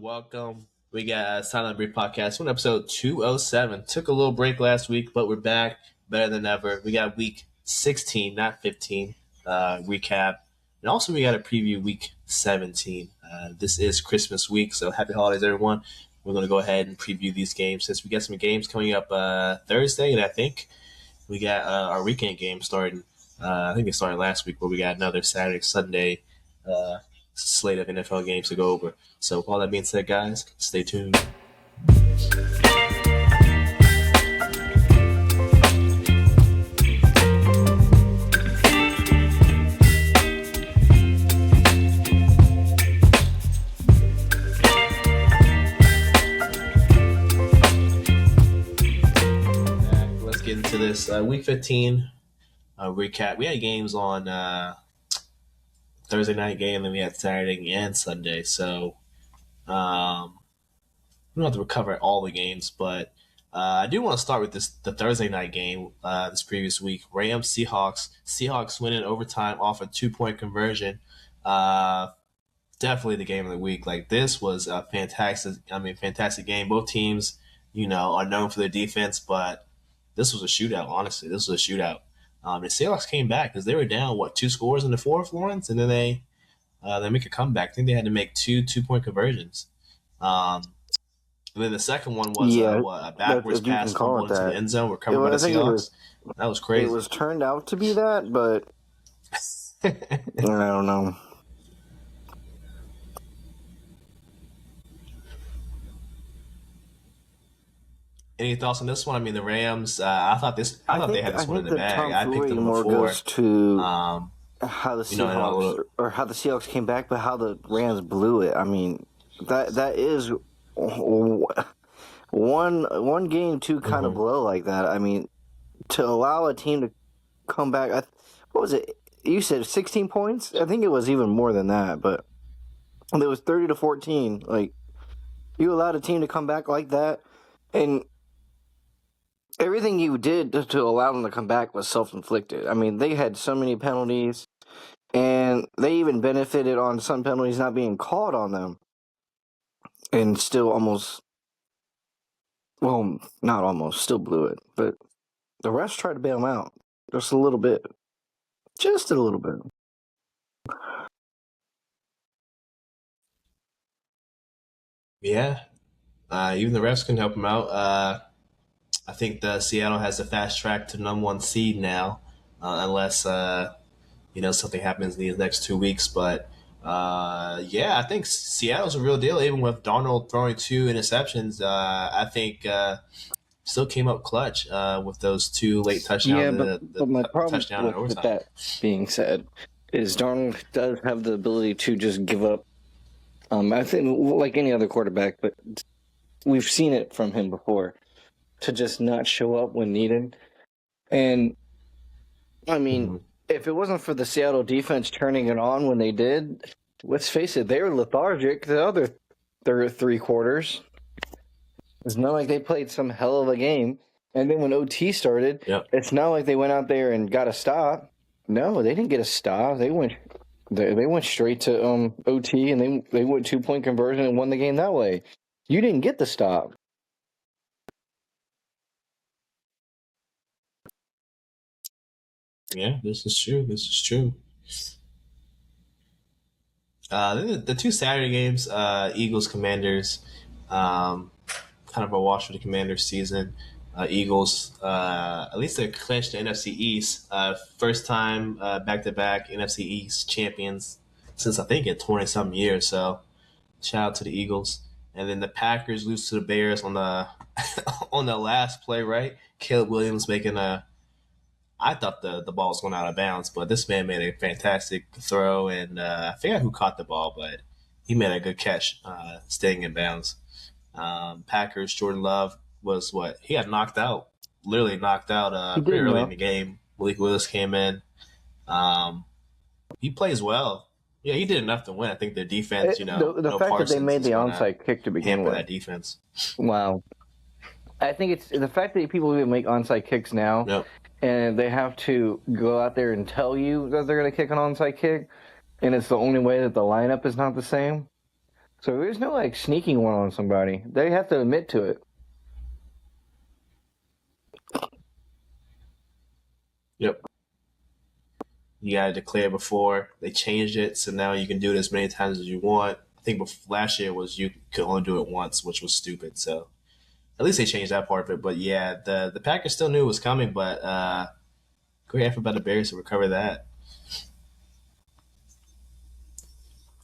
Welcome. We got a Silent Brief podcast. One episode 207. Took a little break last week, but we're back better than ever. We got week 16, not 15, recap. And also we got a preview week 17. This is Christmas week, so happy holidays, everyone. We're going to go ahead and preview these games since we got some games coming up Thursday, and I think we got our weekend game starting. I think it started last week, but we got another Saturday, Sunday slate of NFL games to go over. So with all that being said, guys, stay tuned. Let's get into this week 15 recap. We had games on Thursday night game, and we had Saturday and Sunday. So we don't have to cover all the games, but I do want to start with the Thursday night game this previous week. Rams Seahawks. Seahawks win in overtime off a 2-point conversion. Definitely the game of the week. Like, this was a fantastic game. Both teams, are known for their defense, but this was a shootout. Honestly, this was a shootout. The Seahawks came back because they were down 2 scores in the fourth, Lawrence, and then they make a comeback. I think they had to make 2-point conversions. And then the second one was a backwards pass fumble into the end zone, recovered by the Seahawks. That was crazy. It was turned out to be that, but I don't know. Any thoughts on this one? I mean, the Rams. I thought they had this one in the bag. I picked them more before. Goes to how the Seahawks or how the Seahawks came back, but how the Rams blew it. I mean, that is one game to kind of blow like that. I mean, to allow a team to come back. What was it? You said 16 points? I think it was even more than that, but it was 30-14. Like, you allowed a team to come back like that, and everything you did to allow them to come back was self-inflicted. I mean, they had so many penalties, and they even benefited on some penalties not being called on them, and still still blew it. But the refs tried to bail them out just a little bit. Just a little bit. Yeah. Even the refs couldn't help them out. I think Seattle has a fast track to number 1 seed now, unless something happens in these next 2 weeks. But I think Seattle's a real deal. Even with Darnold throwing 2 interceptions, I think still came up clutch with those 2 late touchdowns. Yeah, but my problem with that being said is Darnold does have the ability to just give up. I think like any other quarterback, but we've seen it from him before, to just not show up when needed. And, I mean, if it wasn't for the Seattle defense turning it on when they did, let's face it, they were lethargic the other 3 quarters. It's not like they played some hell of a game. And then when OT started, It's not like they went out there and got a stop. No, they didn't get a stop. They went straight to OT, and they went 2-point conversion and won the game that way. You didn't get the stop. Yeah, this is true. The 2 Saturday games, Eagles Commanders, kind of a wash for the Commanders season. Eagles, at least they clinched the NFC East. First time back-to-back NFC East champions since I think in 20-something years. So shout out to the Eagles. And then the Packers lose to the Bears on the on the last play, right? Caleb Williams making I thought the ball was going out of bounds, but this man made a fantastic throw, and I forget who caught the ball, but he made a good catch, staying in bounds. Packers, Jordan Love was he got literally knocked out pretty early in the game. Malik Willis came in. He plays well. Yeah, he did enough to win. I think their defense, the fact that they made the onside kick to begin with. That defense. Wow. I think it's the fact that people even make onside kicks now. Yep. And they have to go out there and tell you that they're going to kick an onside kick, and it's the only way that the lineup is not the same. So there's no like sneaking one on somebody. They have to admit to it. Yep. You got to declare before. They changed it, so now you can do it as many times as you want. I think last year was you could only do it once, which was stupid. So at least they changed that part of it. But yeah, the Packers still knew it was coming, but great effort by the Bears to recover that.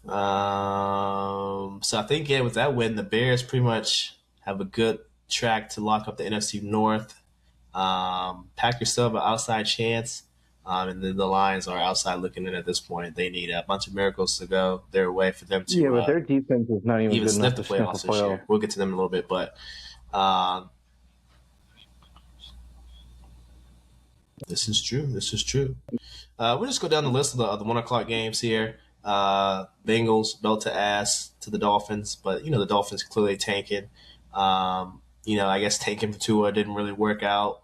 So I think with that win, the Bears pretty much have a good track to lock up the NFC North. Packers still have an outside chance, and then the Lions are outside looking in at this point. They need a bunch of miracles to go their way for them to but their defense is not even good sniff enough the to sniff playoffs a this playoff. year. We'll get to them in a little bit, but this is true. This is true. We'll just go down the list of the 1 o'clock games here. Bengals belt to ass to the Dolphins, but the Dolphins clearly tanking. I guess tanking for Tua didn't really work out.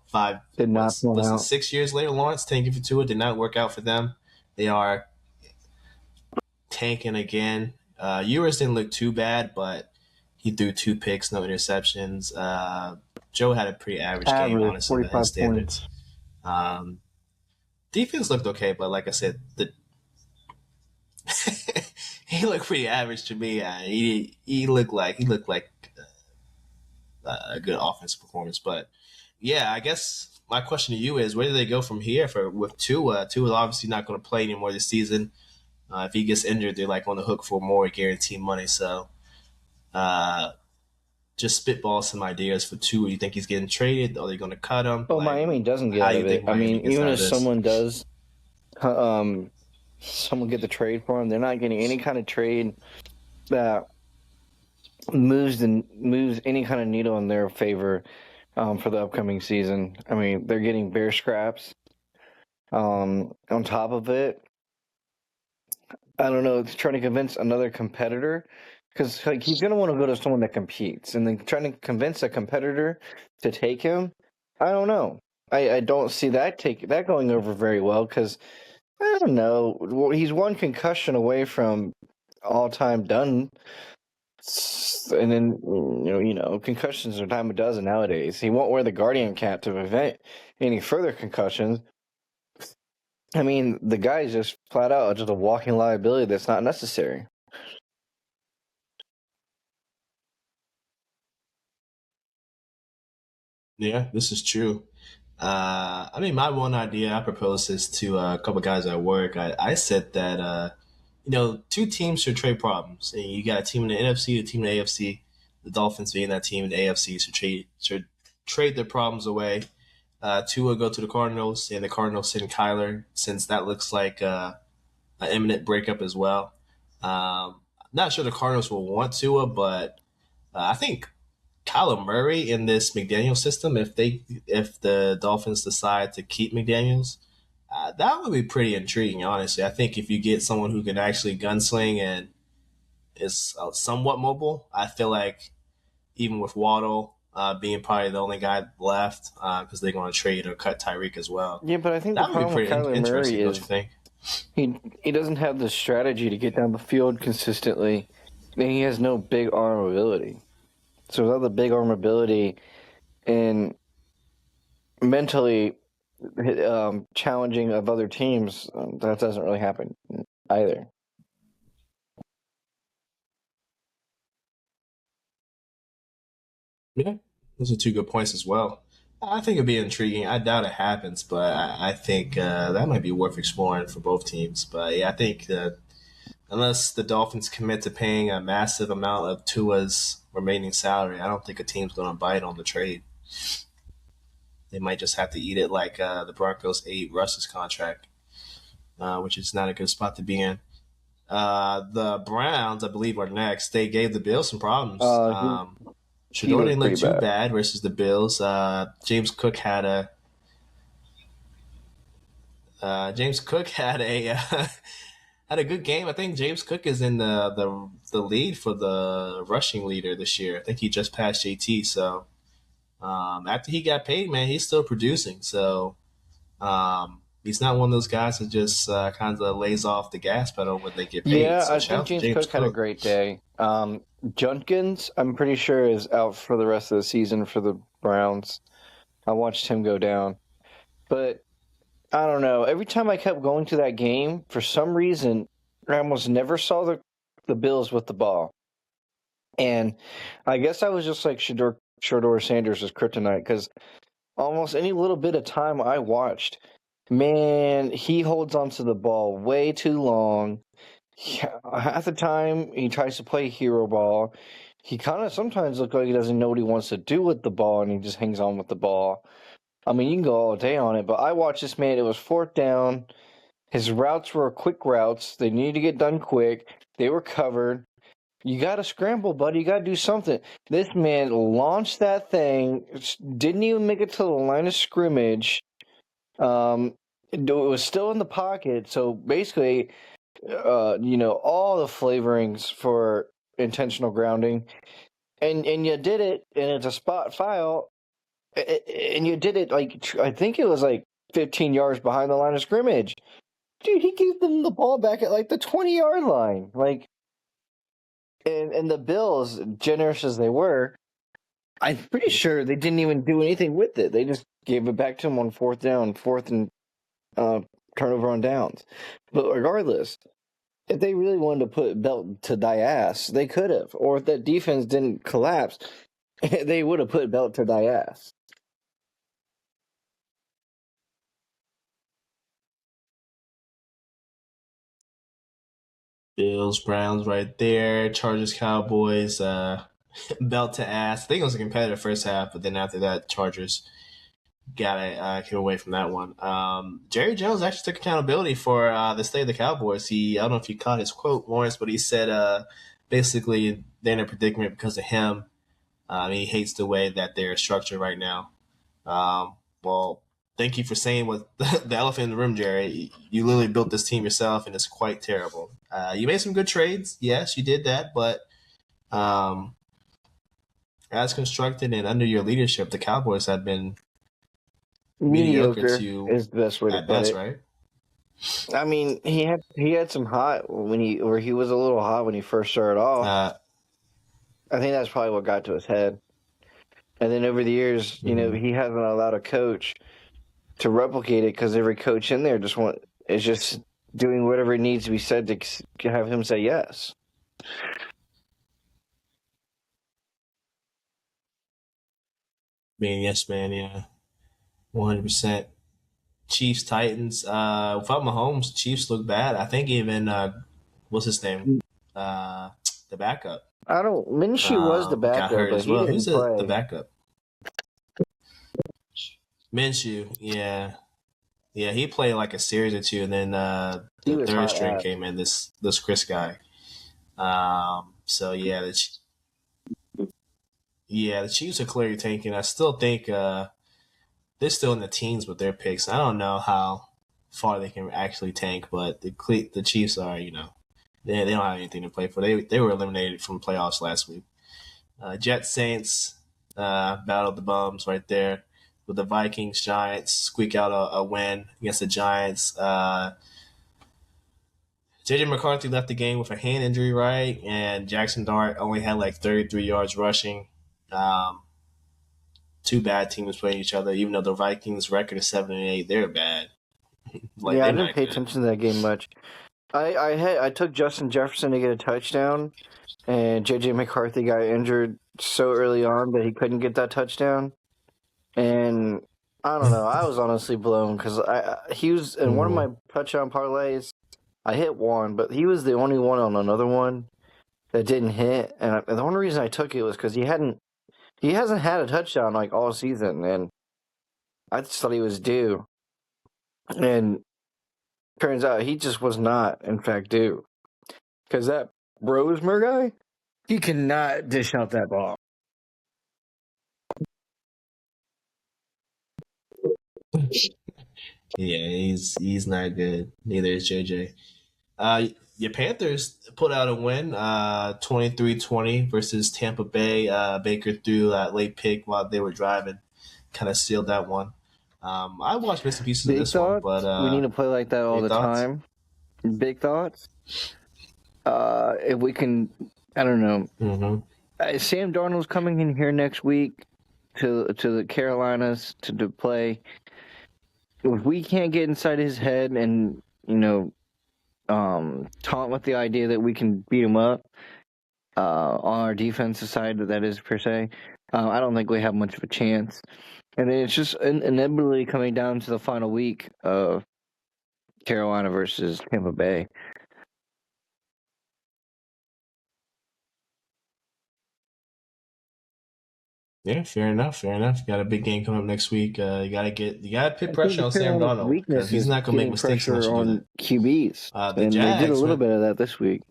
Did not was it 6 years later? Lawrence tanking for Tua did not work out for them. They are tanking again. Ewers didn't look too bad, but he threw 2 picks, no interceptions. Joe had a pretty average game, honestly, by his standards. Defense looked okay, but like I said, he looked pretty average to me. He looked like a good offensive performance. But yeah, I guess my question to you is, where do they go from here with Tua? Tua's obviously not going to play anymore this season. If he gets injured, they're like on the hook for more guaranteed money. So, just spitball some ideas for Tua. You think he's getting traded? Are they going to cut him? Well, Miami doesn't get out of it. I mean, even if someone does, someone get the trade for him, they're not getting any kind of trade that moves any kind of needle in their favor for the upcoming season. I mean, they're getting bare scraps. On top of it, I don't know, it's trying to convince another competitor, because he's going to want to go to someone that competes, and then trying to convince a competitor to take him, I don't know. I don't see that going over very well, because I don't know. He's one concussion away from all-time done. And then, concussions are a dime a dozen nowadays. He won't wear the Guardian cap to prevent any further concussions. I mean, the guy's just flat out just a walking liability that's not necessary. Yeah, this is true. I mean, my one idea, I proposed this to a couple guys at work. I said that, 2 teams should trade problems. And you got a team in the NFC, a team in the AFC. The Dolphins being that team in the AFC should trade their problems away. Tua go to the Cardinals, and the Cardinals send Kyler, since that looks like an imminent breakup as well. Not sure the Cardinals will want Tua, but I think Kyler Murray in this McDaniels system, if the Dolphins decide to keep McDaniels, that would be pretty intriguing, honestly. I think if you get someone who can actually gunsling and is somewhat mobile, I feel like even with Waddle being probably the only guy left, because they're going to trade or cut Tyreek as well. Yeah, but I think that the problem with Kyler Murray is, don't you think? He doesn't have the strategy to get down the field consistently, and he has no big arm ability. So without the big arm ability and mentally challenging of other teams, that doesn't really happen either. Yeah, those are 2 good points as well. I think it'd be intriguing. I doubt it happens, but I think that might be worth exploring for both teams. But yeah, I think unless the Dolphins commit to paying a massive amount of Tua's remaining salary, I don't think a team's going to bite on the trade. They might just have to eat it like the Broncos ate Russ's contract, which is not a good spot to be in. The Browns, I believe, are next. They gave the Bills some problems. Shador didn't look too bad versus the Bills. James Cook had a had a good game. I think James Cook is in the lead for the rushing leader this year. I think he just passed JT. So after he got paid, man, he's still producing. So He's not one of those guys that just kind of lays off the gas pedal when they get paid. Yeah, So I shout think out to James James Cook had a Cook. great day. Junkins, I'm pretty sure, is out for the rest of the season for the Browns. I watched him go down. But I don't know. Every time I kept going to that game, for some reason, I almost never saw the Bills with the ball. And I guess I was just like Shador Sanders' kryptonite because almost any little bit of time I watched, man, he holds onto the ball way too long. Yeah, half the time he tries to play hero ball. He kind of sometimes looks like he doesn't know what he wants to do with the ball, and he just hangs on with the ball. I mean, you can go all day on it, but I watched this man. It was fourth down. His routes were quick routes. They needed to get done quick. They were covered. You got to scramble, buddy. You got to do something. This man launched that thing. Didn't even make it to the line of scrimmage. It was still in the pocket. So basically, all the flavorings for intentional grounding, and you did it, and it's a spot foul, and you did it like I think it was like 15 yards behind the line of scrimmage. Dude, he gave them the ball back at like the 20-yard line, like, and the Bills, generous as they were, I'm pretty sure they didn't even do anything with it. They just gave it back to him on fourth down, fourth and turnover on downs. But regardless, if they really wanted to put belt to thy ass, they could have. Or if that defense didn't collapse, they would have put belt to thy ass. Bills, Browns right there. Chargers, Cowboys, belt to ass. I think it was a competitive first half, but then after that, Chargers came away from that one. Jerry Jones actually took accountability for the state of the Cowboys. I don't know if you caught his quote, Lawrence, but he said basically they're in a predicament because of him. He hates the way that they're structured right now. Well, thank you for saying what the elephant in the room, Jerry. You literally built this team yourself, and it's quite terrible. You made some good trades, yes, you did that, but um, as constructed and under your leadership, the Cowboys have been mediocre Mediocre to is the best way to at put best, it. right? I mean, he had some hot he was a little hot when he first started off. I think that's probably what got to his head. And then over the years, he hasn't allowed a coach to replicate it because every coach in there is just doing whatever needs to be said to have him say yes. Yes, man, yeah, 100%. Chiefs, Titans. Without Mahomes, Chiefs look bad. I think even what's his name, the backup. Minshew was the Got backup, hurt but as he well. Who's didn't the play. backup? Minshew, yeah. Yeah, he played like a series or two, and then He the was third hot string ass. came in. This Chris guy. So yeah, the Chiefs are clearly tanking. I still think they're still in the teens with their picks. I don't know how far they can actually tank, but the Chiefs are, they don't have anything to play for. They were eliminated from playoffs last week. Jets, Saints, battled the bums right there with the Vikings, Giants squeak out a win against the Giants. JJ McCarthy left the game with a hand injury, right? And Jackson Dart only had like 33 yards rushing. Um, Two bad teams playing each other, even though the Vikings' record is 7-8, they're bad. Like Yeah, I they're didn't not pay good. attention to that game much. I took Justin Jefferson to get a touchdown, and JJ McCarthy got injured so early on that he couldn't get that touchdown. And I don't know. I was honestly blown because he was in one of my touchdown parlays. I hit one, but he was the only one on another one that didn't hit. And the only reason I took it was because he hasn't had a touchdown like all season, and I just thought he was due. And turns out he just was not, in fact, due. Because that Rosemer guy, he cannot dish out that ball. Yeah, he's not good. Neither is JJ. Your Panthers put out a win, 23-20 versus Tampa Bay. Baker threw that late pick while they were driving, kind of sealed that one. I watched bits and pieces Big of this thoughts? one, but we need to play like that all the thoughts? time. Big thoughts? If we can, I don't know. Mm-hmm. Sam Darnold's coming in here next week to the Carolinas to play. If we can't get inside his head and taunt with the idea that we can beat him up on our defensive side, that is per se, I don't think we have much of a chance. And then it's just inevitably coming down to the final week of Carolina versus Tampa Bay. Yeah, fair enough. You got a big game coming up next week. You gotta put pressure on Sam Darnold because he's not gonna make mistakes unless you do that. QBs, The Jags, they did a little bit of that this week.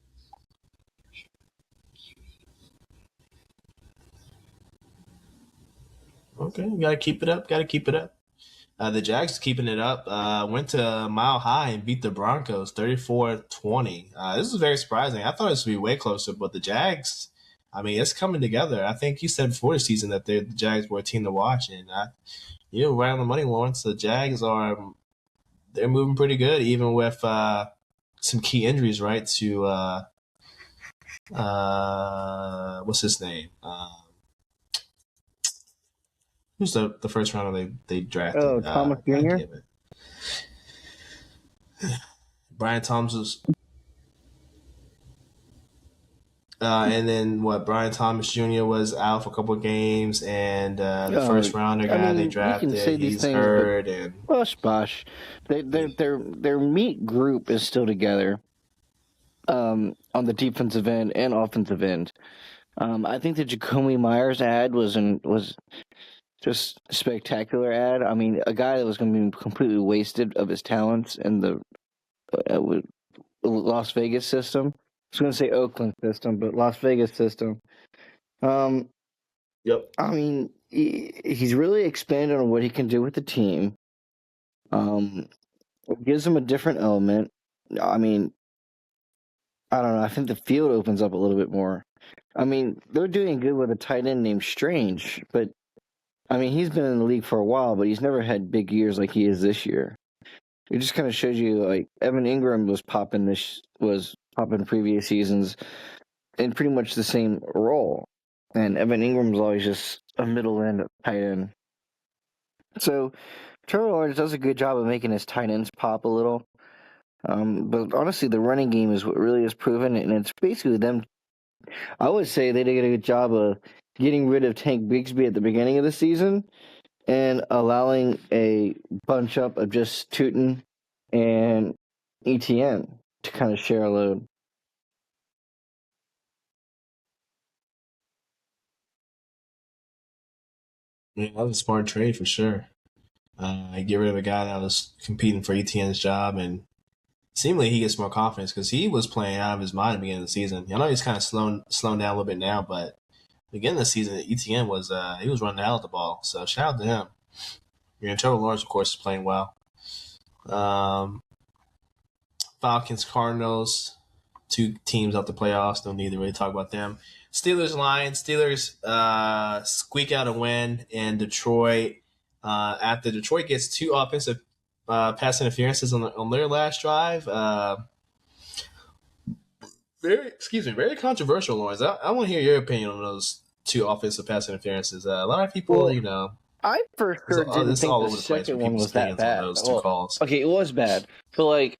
Okay, you gotta keep it up. The Jags keeping it up. Went to Mile High and beat the Broncos 34-20. This is very surprising. I thought this would be way closer, but the Jags, I mean, it's coming together. I think you said before the season that the Jags were a team to watch, and you're right on the money, Lawrence. The Jags they're moving pretty good, even with some key injuries, right? To what's his name? Who's the first rounder they drafted? Oh, Thomas Jr. Brian Thomas. And then Brian Thomas Jr. was out for a couple of games, and the first rounder guy they drafted, he's hurt. And bosh. Their meat group is still together on the defensive end and offensive end. I think the Jacoby Myers ad was just a spectacular ad. I mean, a guy that was going to be completely wasted of his talents in the Las Vegas system. I was going to say Oakland system, but Las Vegas system. Yep. I mean, he's really expanded on what he can do with the team. It gives him a different element. I mean, I don't know. I think the field opens up a little bit more. I mean, they're doing good with a tight end named Strange, but I mean, he's been in the league for a while, but he's never had big years like he is this year. It just kind of shows you, like, Evan Ingram was popping previous seasons in pretty much the same role. And Evan Ingram's always just a middle end tight end. So Trevor Lawrence does a good job of making his tight ends pop a little. But honestly, the running game is what really is proven, and it's basically them. I would say they did a good job of getting rid of Tank Bigsby at the beginning of the season and allowing a bunch up of just Tootin and ETN to kind of share a load. Yeah, that was a smart trade for sure. Get rid of a guy that was competing for ETN's job, and seemingly he gets more confidence because he was playing out of his mind at the beginning of the season. I know he's kind of slowing down a little bit now, but beginning of the season, ETN was he was running out of the ball. So shout out to him. Trevor Lawrence, of course, is playing well. Falcons, Cardinals, two teams out the playoffs. Don't need to really talk about them. Steelers, Lions. Steelers squeak out a win in Detroit after Detroit gets two offensive pass interferences on their last drive. Very controversial, Lawrence. I want to hear your opinion on those two offensive pass interferences. A lot of people, I for sure didn't think the second one was that bad. Those two calls. Okay, it was bad. But like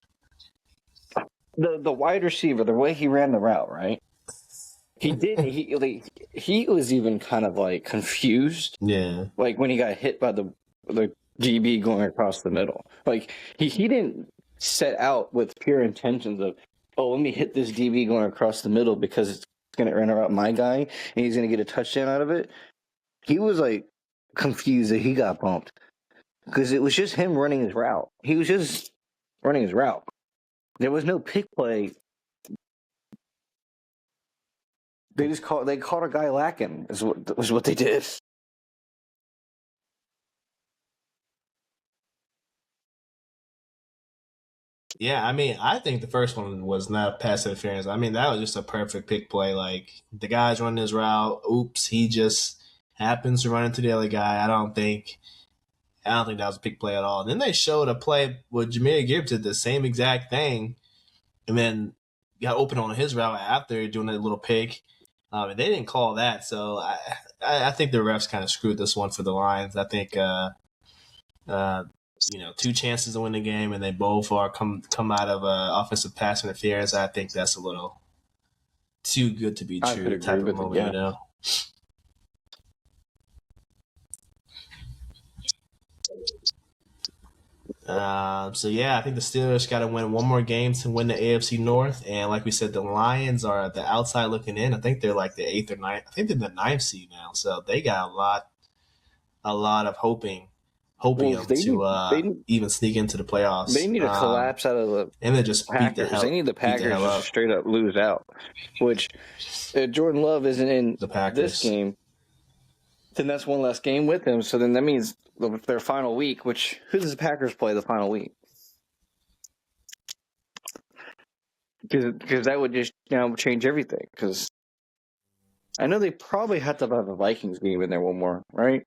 the wide receiver, the way he ran the route, right? He was even kind of like confused. Yeah. Like when he got hit by the DB going across the middle. Like he didn't set out with pure intentions of, oh, let me hit this DB going across the middle because it's going to run around my guy and he's going to get a touchdown out of it. He was like confused that he got bumped because it was just him running his route. He was just running his route. There was no pick play. They caught a guy lacking is what they did. Yeah, I mean, I think the first one was not pass interference. I mean, that was just a perfect pick play. Like, the guy's running his route. Oops, he just happens to run into the other guy. I don't think I don't think that was a big play at all. Then they showed a play with Jameer Gibbs did the same exact thing, and then got open on his route after doing a little pick. And they didn't call that, so I think the refs kind of screwed this one for the Lions. I think 2 chances to win the game, and they both are come out of offensive pass interference. I think that's a little too good to be true type of moment, I think the Steelers got to win one more game to win the AFC North, and like we said, the Lions are at the outside looking in. I think they're like the 8th or 9th. I think they're the 9th seed now, so they got a lot of hoping to even sneak into the playoffs. They need to collapse out of the and then just Packers. They need the Packers to straight up lose out. Which Jordan Love isn't in this game. Then that's one less game with him. So then that means their final week. Which who does the Packers play the final week? Because that would just change everything. Because I know they probably have to have a Vikings game in there one more, right?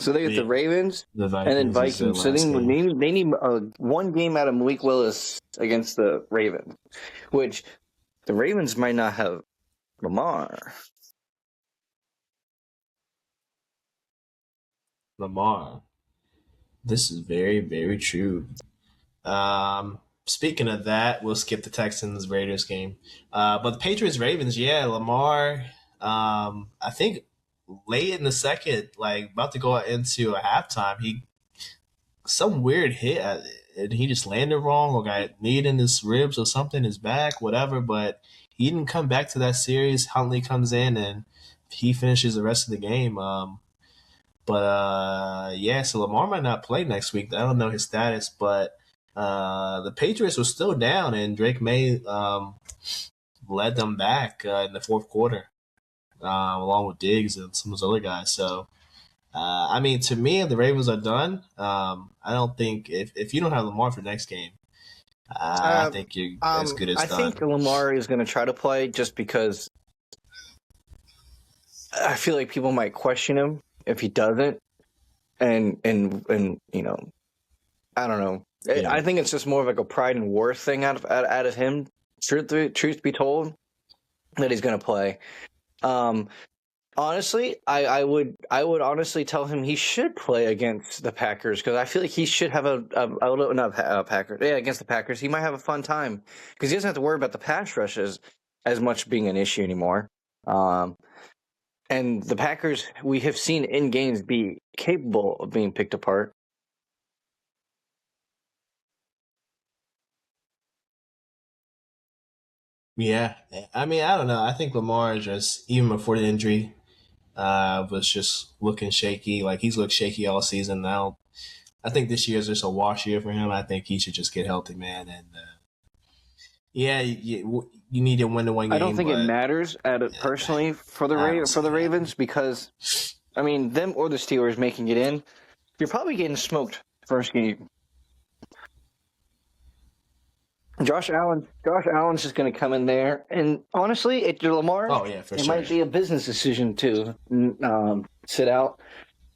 So they get the Ravens and then Vikings. So they need one game out of Malik Willis against the Ravens, which the Ravens might not have Lamar. This is very, very true. Speaking of that, we'll skip the Texans-Raiders game. But the Patriots-Ravens, Lamar, I think late in the second, like about to go into a halftime, some weird hit and he just landed wrong or got knee in his ribs or something, his back, whatever. But he didn't come back to that series. Huntley comes in and he finishes the rest of the game. So Lamar might not play next week. I don't know his status, but the Patriots were still down and Drake May led them back in the fourth quarter. Along with Diggs and some of those other guys. So, to me, if the Ravens are done, I don't think if you don't have Lamar for next game, I think you're as good as done. I think Lamar is going to try to play just because I feel like people might question him if he doesn't. And I don't know. Yeah. I think it's just more of like a pride and worth thing out of him. Truth be told, that he's going to play. Honestly, I would honestly tell him he should play against the Packers because I feel like he should have against the Packers. He might have a fun time because he doesn't have to worry about the pass rushes as much being an issue anymore. And the Packers we have seen in games be capable of being picked apart. Yeah, I don't know. I think Lamar just, even before the injury, was just looking shaky. Like he's looked shaky all season now. I think this year is just a wash year for him. I think he should just get healthy, man. And you need to win the one game. I don't think it matters personally for the Ravens because, them or the Steelers making it in, you're probably getting smoked first game. Josh Allen's just going to come in there, and honestly, Lamar, might be a business decision to sit out,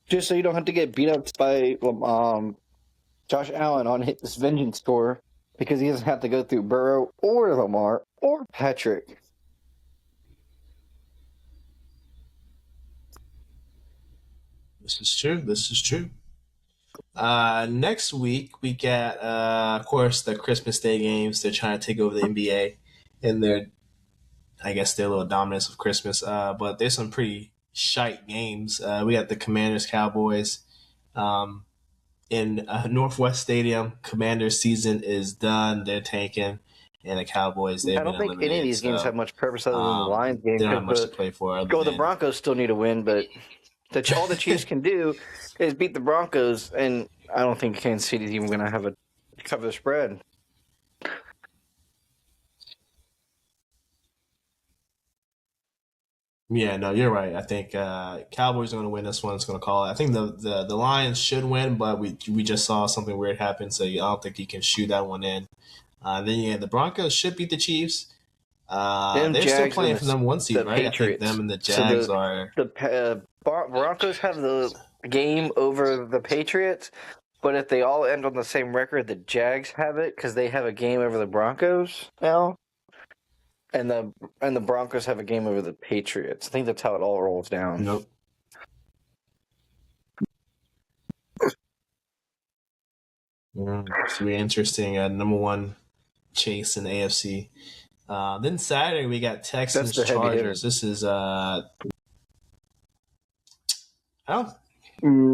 just so you don't have to get beat up by Josh Allen on his vengeance tour, because he doesn't have to go through Burrow or Lamar or Patrick. This is true. Next week we got, of course, the Christmas Day games. They're trying to take over the NBA, and their little dominance of Christmas. But there's some pretty shite games. We got the Commanders Cowboys in Northwest Stadium. Commanders season is done. They're tanking, and the Cowboys. I don't think any of these games have much purpose other than the Lions game. They don't have much to play for. The Broncos still need to win, but all the Chiefs can do is beat the Broncos, and I don't think Kansas City is even going to have a cover the spread. Yeah, no, you're right. I think Cowboys are going to win this one. It's going to call it. I think the Lions should win, but we just saw something weird happen, so I don't think you can shoot that one in. Then the Broncos should beat the Chiefs. They're still playing for number one seed, right? Patriots. I think them and the Jags the Broncos have the game over the Patriots, but if they all end on the same record, the Jags have it because they have a game over the Broncos now, and the Broncos have a game over the Patriots. I think that's how it all rolls down. Nope. It's really interesting. Number one chase in the AFC. Then Saturday we got Texans Chargers. This is the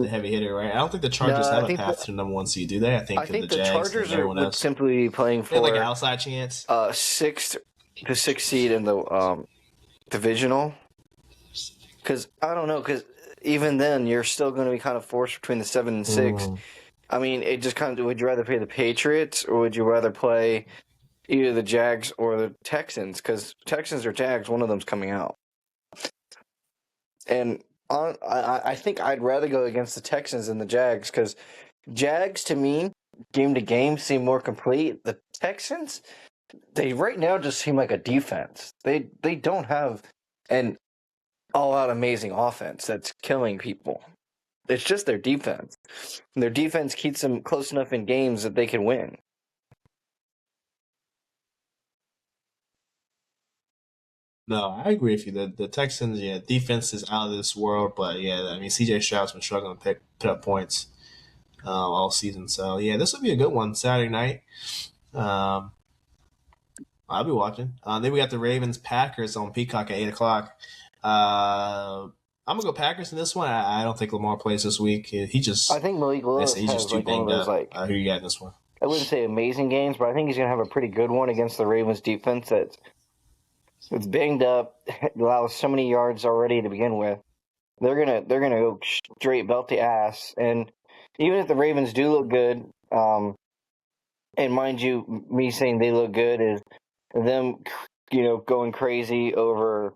heavy hitter, right? I don't think the Chargers have a path to the number one seed, do they? I think the Jags Chargers and everyone else simply playing for like an outside chance. Sixth seed in the divisional. Because I don't know, because even then you're still going to be kind of forced between the 7 and 6. I mean, it just kind of, would you rather play the Patriots or would you rather play either the Jags or the Texans? Because Texans or Jags, one of them's coming out. And I think I'd rather go against the Texans than the Jags because Jags, to me, game to game, seem more complete. The Texans, they right now just seem like a defense. They don't have an all-out amazing offense that's killing people. It's just their defense. And their defense keeps them close enough in games that they can win. No, I agree with you. The Texans, defense is out of this world, but I mean, CJ Stroud's been struggling to put up points all season. So this will be a good one Saturday night. I'll be watching. Then we got the Ravens Packers on Peacock at 8:00. I'm gonna go Packers in this one. I don't think Lamar plays this week. I think Malik Willis he's just too banged up. Who you got in this one? I wouldn't say amazing games, but I think he's gonna have a pretty good one against the Ravens defense it's banged up, allows so many yards already to begin with. They're gonna go straight belt the ass, and even if the Ravens do look good, and mind you, me saying they look good is them, going crazy over.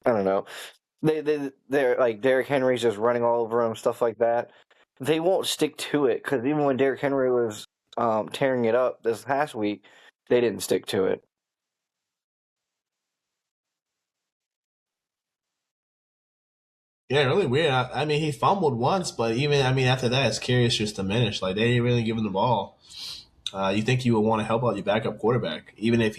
I don't know. They're like Derrick Henry's just running all over them, stuff like that. They won't stick to it because even when Derrick Henry was tearing it up this past week, they didn't stick to it. Yeah, really weird. I mean, he fumbled once, but after that, his carries just diminished. Like, they didn't really give him the ball. You think you would want to help out your backup quarterback, even if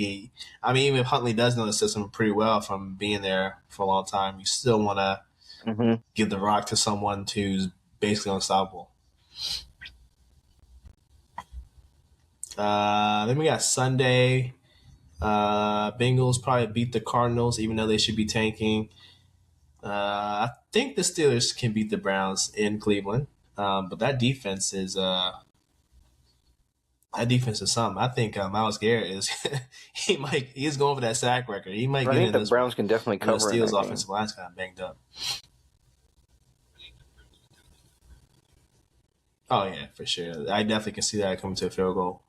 Huntley does know the system pretty well from being there for a long time. You still want to give the rock to someone who's basically unstoppable. Then we got Sunday. Bengals probably beat the Cardinals, even though they should be tanking. I think the Steelers can beat the Browns in Cleveland, but that defense is something. I think Myles Garrett is he's going for that sack record. He might. I think the Browns can definitely cover. The Steelers' offensive line's kind of banged up. Oh yeah, for sure. I definitely can see that coming to a field goal.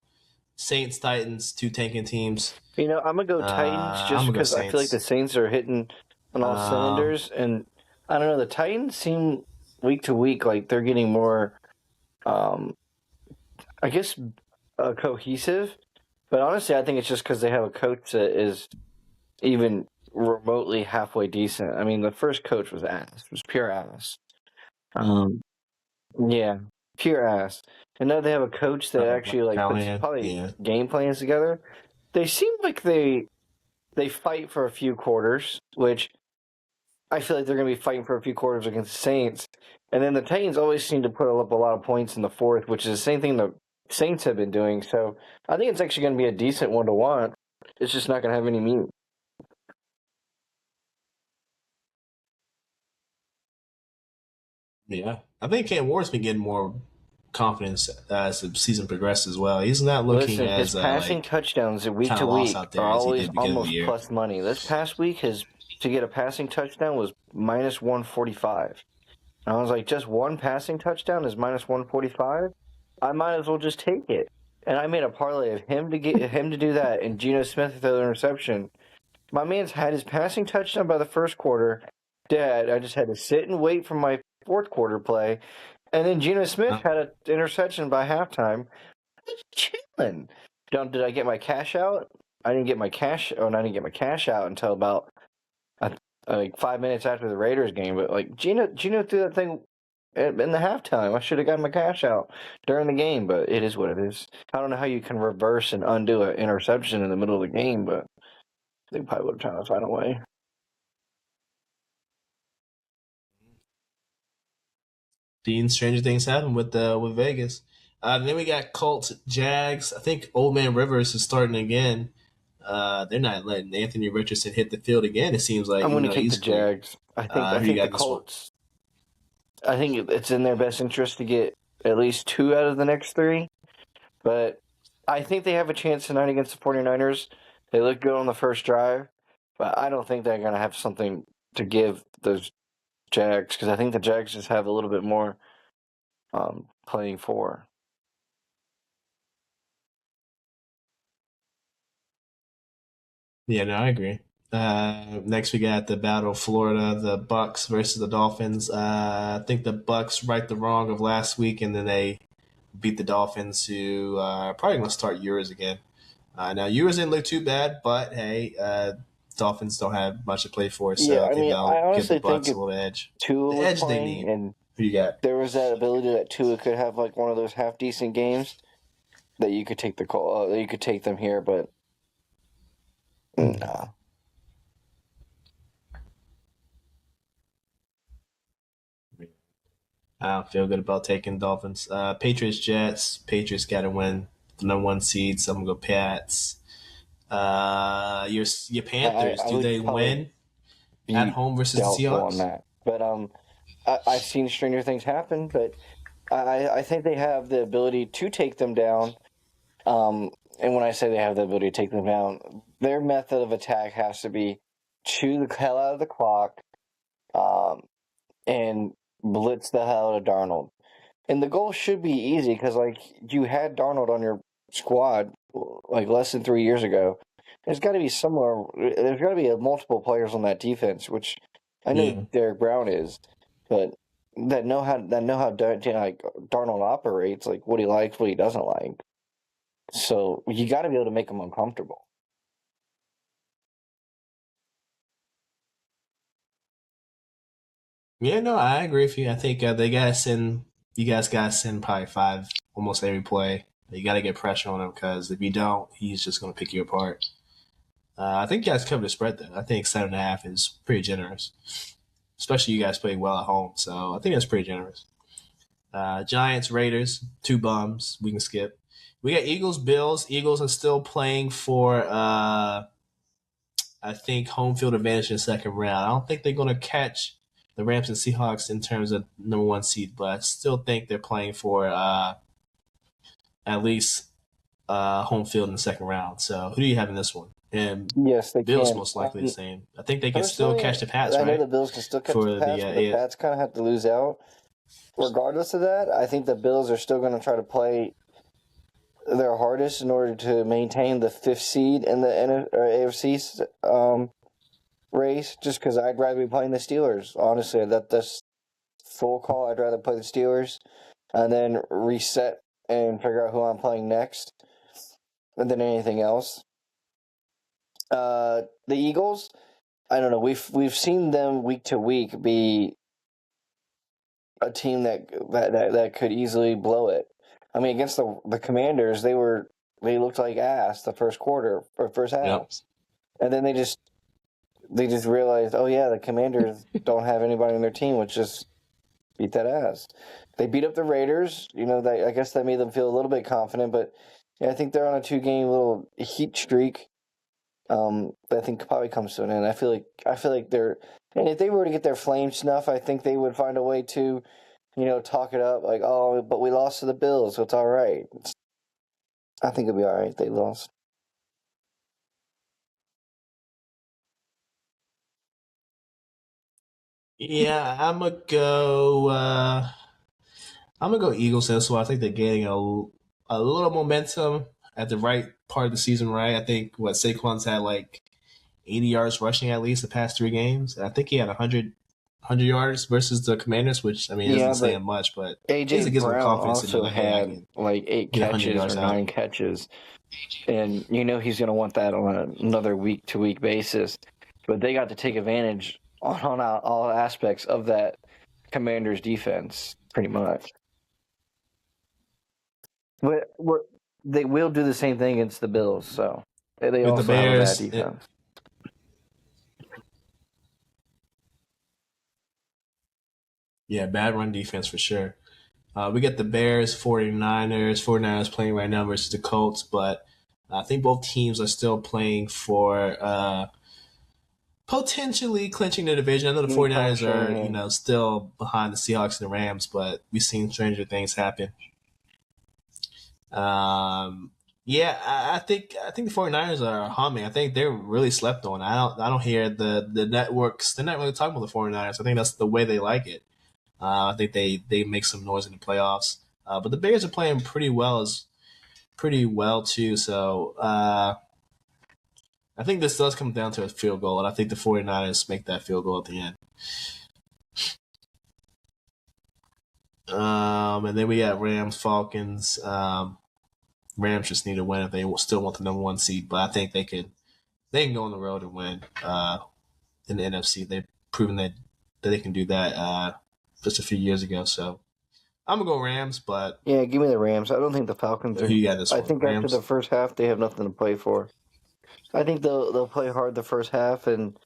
Saints, Titans, two tanking teams. I'm gonna go Titans just because I feel like the Saints are hitting on all cylinders, and I don't know. The Titans seem week to week like they're getting more, I guess, cohesive. But honestly, I think it's just because they have a coach that is even remotely halfway decent. I mean, the first coach was ass. It was pure ass. Yeah, pure ass. And now they have a coach that actually puts probably game plans together. They seem like they fight for a few quarters, which I feel like they're going to be fighting for a few quarters against the Saints. And then the Titans always seem to put up a lot of points in the fourth, which is the same thing the Saints have been doing. So I think it's actually going to be a decent one to watch. It's just not going to have any meat. Yeah. I think Cam Ward's been getting more confidence as the season progresses as well. He's not looking his passing touchdowns week to week are always almost plus money. This past week, to get a passing touchdown was minus 145. And I was like, just one passing touchdown is minus 145? I might as well just take it. And I made a parlay of him to get him to do that and Geno Smith to throw the interception. My man's had his passing touchdown by the first quarter. Dad, I just had to sit and wait for my fourth quarter play. And then Geno Smith had an interception by halftime. Chilling. Did I get my cash out? I didn't get my cash out until about like 5 minutes after the Raiders game. But like Gino threw that thing in the halftime. I should have gotten my cash out during the game, but it is what it is. I don't know how you can reverse and undo an interception in the middle of the game, but they probably would have tried to find a way. Seen stranger things happen with Vegas. Then we got Colts, Jags. I think Old Man Rivers is starting again. They're not letting Anthony Richardson hit the field again. It seems like I'm going to take he's the Jags. I think the Colts. I think it's in their best interest to get at least 2 out of the next 3. But I think they have a chance tonight against the 49ers. They look good on the first drive, but I don't think they're going to have something to give those Jags because I think the Jags just have a little bit more playing for. Yeah, no, I agree. Next, we got the Battle of Florida, the Bucks versus the Dolphins. I think the Bucks right the wrong of last week, and then they beat the Dolphins, who are probably going to start Ewers again. Now, Ewers didn't look too bad, but hey, Dolphins don't have much to play for, so I think they'll give the Bucks a little edge. Tua the edge they need. And who you got? There was that ability that Tua could have like one of those half decent games that you could take the call. You could take them here, but no. I don't feel good about taking Dolphins. Patriots, Jets. Patriots got to win the number 1 seed, so I'm gonna go Pats. Your Panthers, do they win at home versus the Seahawks? On that. But I've seen stranger things happen, but I think they have the ability to take them down. And when I say they have the ability to take them down, their method of attack has to be chew the hell out of the clock, and blitz the hell out of Darnold. And the goal should be easy because, like, you had Darnold on your squad like less than 3 years ago. There's got to be somewhere. There's got to be multiple players on that defense, which I know Derek Brown is, but that know how Darnold operates, like what he likes, what he doesn't like. So you got to be able to make him uncomfortable. Yeah, no, I agree with you. I think they gotta send. You guys gotta send probably 5 almost every play. You gotta get pressure on him because if you don't, he's just gonna pick you apart. I think you guys covered the spread though. I think 7.5 is pretty generous, especially you guys play well at home. So I think that's pretty generous. Giants, Raiders, 2 bums. We can skip. We got Eagles, Bills. Eagles are still playing for I think home field advantage in the second round. I don't think they're gonna catch the Rams and Seahawks in terms of number 1 seed, but I still think they're playing for at least home field in the second round. So who do you have in this one? And yes, they Bills can. most likely the same. I think they can still catch the Pats, right? I know the Bills can still catch the Pats, but the Pats kind of have to lose out. Regardless of that, I think the Bills are still going to try to play their hardest in order to maintain the 5th seed in the AFC race, just because I'd rather be playing the Steelers. Honestly, that's full call. I'd rather play the Steelers and then reset and figure out who I'm playing next than anything else. The Eagles, I don't know. We've seen them week to week be a team that could easily blow it. I mean, against the Commanders, they looked like ass the first quarter or first half, and then they just realized, oh yeah, the Commanders don't have anybody on their team, which just beat that ass. They beat up the Raiders. I guess that made them feel a little bit confident, but yeah, I think they're on a 2-game little heat streak. That I think probably comes to an end. I feel like they're, and if they were to get their flame snuff, I think they would find a way to, talk it up like, oh, but we lost to the Bills, so it's all right. I think it'll be all right if they lost. Yeah, I'm gonna go Eagles this one. I think they're getting a little momentum at the right part of the season, right? I think Saquon's had like 80 yards rushing at least the past 3 games. I think he had 100 100 yards versus the Commanders, which I mean isn't saying much, but at least AJ it gives them Brown confidence also had like 8 catches or 9 catches, and he's going to want that on another week-to-week basis. But they got to take advantage on all aspects of that Commanders defense, pretty much. But they will do the same thing against the Bills, so they also the Bears, have a bad defense. Yeah, bad run defense for sure. We get the Bears, 49ers. 49ers playing right now versus the Colts, but I think both teams are still playing for potentially clinching the division. I know the 49ers are, still behind the Seahawks and the Rams, but we've seen stranger things happen. Yeah, I think the 49ers are humming. I think they're really slept on. I don't hear the networks. They're not really talking about the 49ers. I think that's the way they like it. I think they make some noise in the playoffs. But the Bears are playing pretty well too. So I think this does come down to a field goal, and I think the 49ers make that field goal at the end. And then we got Rams, Falcons. Rams just need to win if they still want the number 1 seed, but I think they can go on the road and win in the NFC. They've proven that they can do that just a few years ago. So I'm gonna go Rams, but yeah, give me the Rams. I don't think the Falcons are. Who you got this one? I think Rams? After the first half, they have nothing to play for. I think they'll play hard the first half, and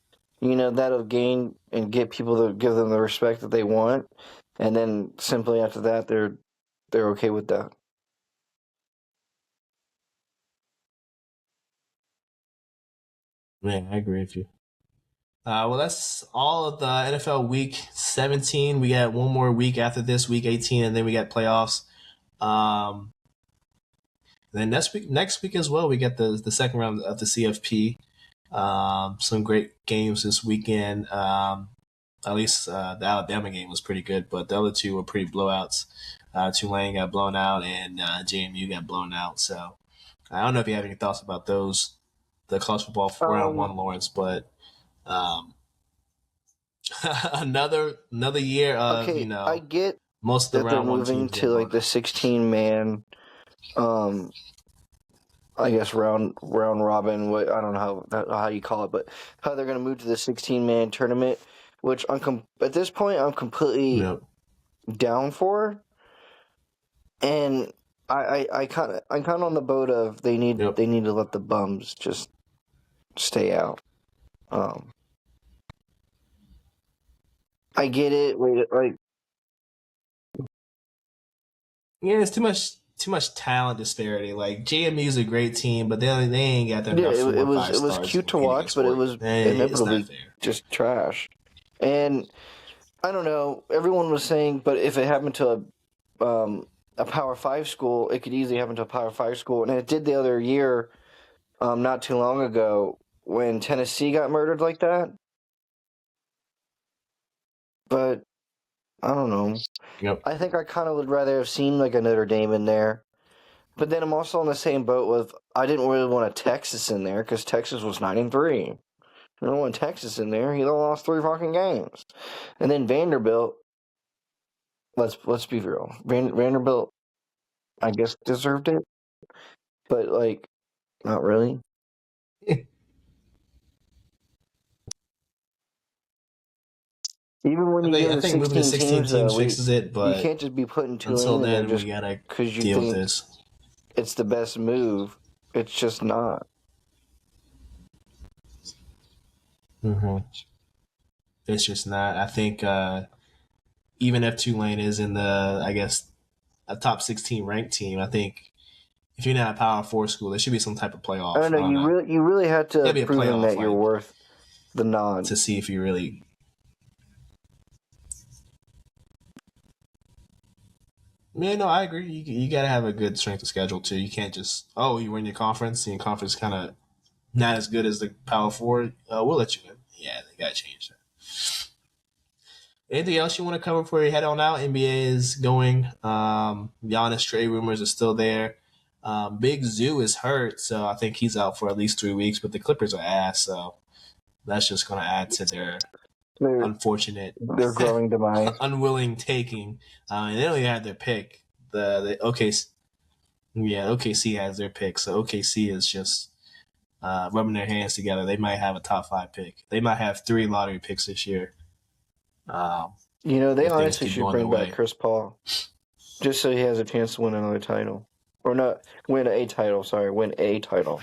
that'll gain and get people to give them the respect that they want, and then simply after that, they're okay with that. Man, I agree with you. Well, that's all of the NFL Week 17. We got one more week after this, Week 18, and then we got playoffs. Then next week as well, we get the second round of the CFP. Some great games this weekend. At least the Alabama game was pretty good, but the other two were pretty blowouts. Tulane got blown out, and JMU got blown out. So I don't know if you have any thoughts about those, the college football round one, Lawrence, but another year of I get most of the round one teams to like the 16-man. I guess round robin. What I don't know how you call it, but how they're going to move to the 16-man tournament, which at this point I'm completely down for, and I'm kind of on the boat of they need to let the bums just stay out. I get it. Yeah, it's too much talent disparity. Like JMU is a great team, but they ain't got that. Yeah, it was cute to watch, but it was inevitably just trash. And I don't know. Everyone was saying, but if it happened to a Power 5 school, it could easily happen to a Power 5 school, and it did the other year, not too long ago, when Tennessee got murdered like that. But I don't know. Yep. I think I kind of would rather have seen like a Notre Dame in there. But then I'm also on the same boat with I didn't really want a Texas in there because Texas was 9-3. I don't want Texas in there. He lost 3 fucking games. And then Vanderbilt. Let's be real. Vanderbilt, I guess, deserved it, but like, not really. Even when you go to 16 teams, though, fixes it, but you can't just be putting Tulane in there just we gotta because you deal think with this. It's the best move. It's just not. Mm-hmm. It's just not. I think even if Tulane is in a top 16 ranked team, I think if you're not a Power 4 school, there should be some type of playoff. I don't know. You really had to prove them that you're worth the nod to see if you really. Yeah, no, I agree. You got to have a good strength of schedule too. You can't just you win your conference and your conference kind of not as good as the Power 4. We'll let you win. Yeah, they got to change that. Anything else you want to cover before you head on out? NBA is going. Giannis trade rumors are still there. Big Zoo is hurt, so I think he's out for at least 3 weeks. But the Clippers are ass, so that's just going to add to their unfortunate, their growing demise, unwilling taking. And they only had their pick. The OKC has their pick, so OKC is just rubbing their hands together. They might have a top 5 pick. They might have 3 lottery picks this year. They honestly should bring back Chris Paul, just so he has a chance to win another title, or not win a title. Sorry, win a title.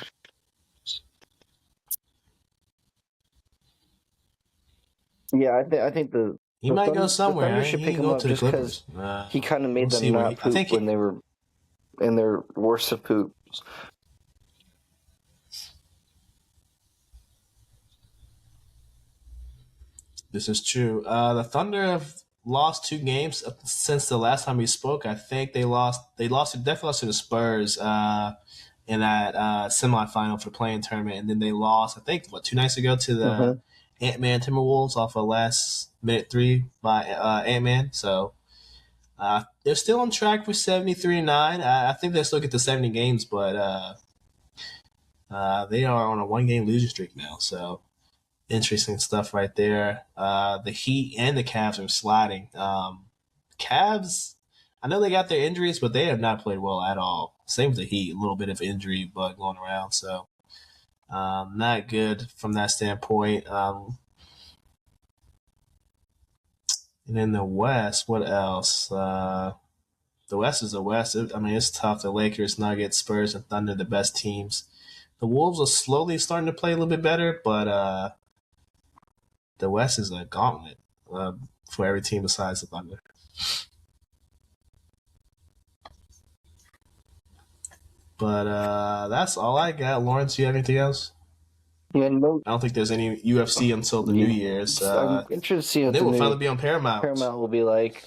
Yeah, I think he might go somewhere. The Thunder should pick him up just because he kind of made them not poop when they were in their worst of poops. This is true. The Thunder have lost 2 games since the last time we spoke. I think they definitely lost to the Spurs in that semifinal for the play-in tournament, and then they lost, I think, 2 nights ago to the Ant-Man Timberwolves off a last-minute 3 by Ant-Man. So they're still on track for 73-9. I think they'll still get to 70 games, but they are on a 1-game losing streak now. So interesting stuff right there. The Heat and the Cavs are sliding. Cavs, I know they got their injuries, but they have not played well at all. Same with the Heat, a little bit of injury bug going around. So not good from that standpoint. And in the West, what else? The West is the West. It's tough. The Lakers, Nuggets, Spurs, and Thunder, the best teams. The Wolves are slowly starting to play a little bit better, but the West is a gauntlet for every team besides the Thunder. But that's all I got. Lawrence, you have anything else? Yeah, no. I don't think there's any UFC until the New Year's. I'm interested to see what they will finally be on Paramount. Paramount will be like.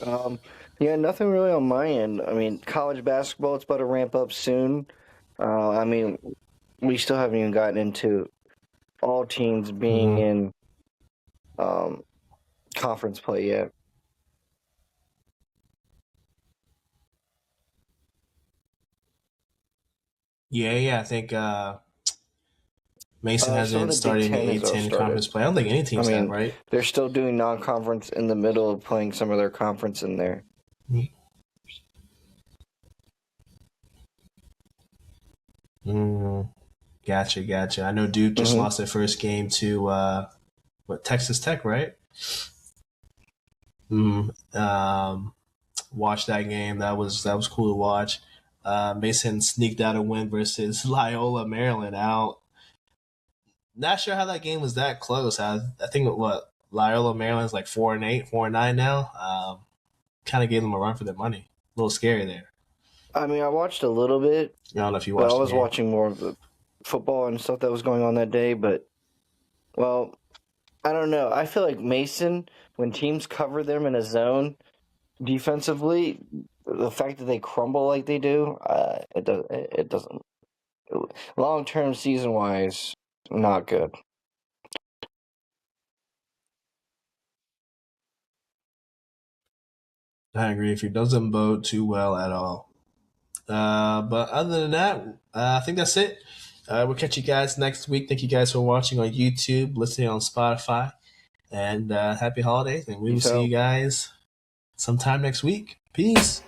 Nothing really on my end. College basketball, it's about to ramp up soon. We still haven't even gotten into all teams being in conference play yet. Yeah. I think Mason hasn't started in A10 conference play. I don't think any teams have, right? They're still doing non-conference in the middle of playing some of their conference in there. Gotcha. I know Duke just lost their first game to Texas Tech, right? Watched that game. That was cool to watch. Mason sneaked out a win versus Loyola Maryland. Out. Not sure how that game was that close. I think Loyola Maryland's like 4-8, 4-9 now. Kind of gave them a run for their money. A little scary there. I watched a little bit. I don't know if you watched. I was watching more of the football and stuff that was going on that day, but I don't know. I feel like Mason, when teams cover them in a zone defensively, the fact that they crumble like they do, it doesn't. Long-term, season-wise, not good. I agree. If it doesn't bode too well at all. But other than that, I think that's it. We'll catch you guys next week. Thank you guys for watching on YouTube, listening on Spotify, and happy holidays. And we will see you guys sometime next week. Peace.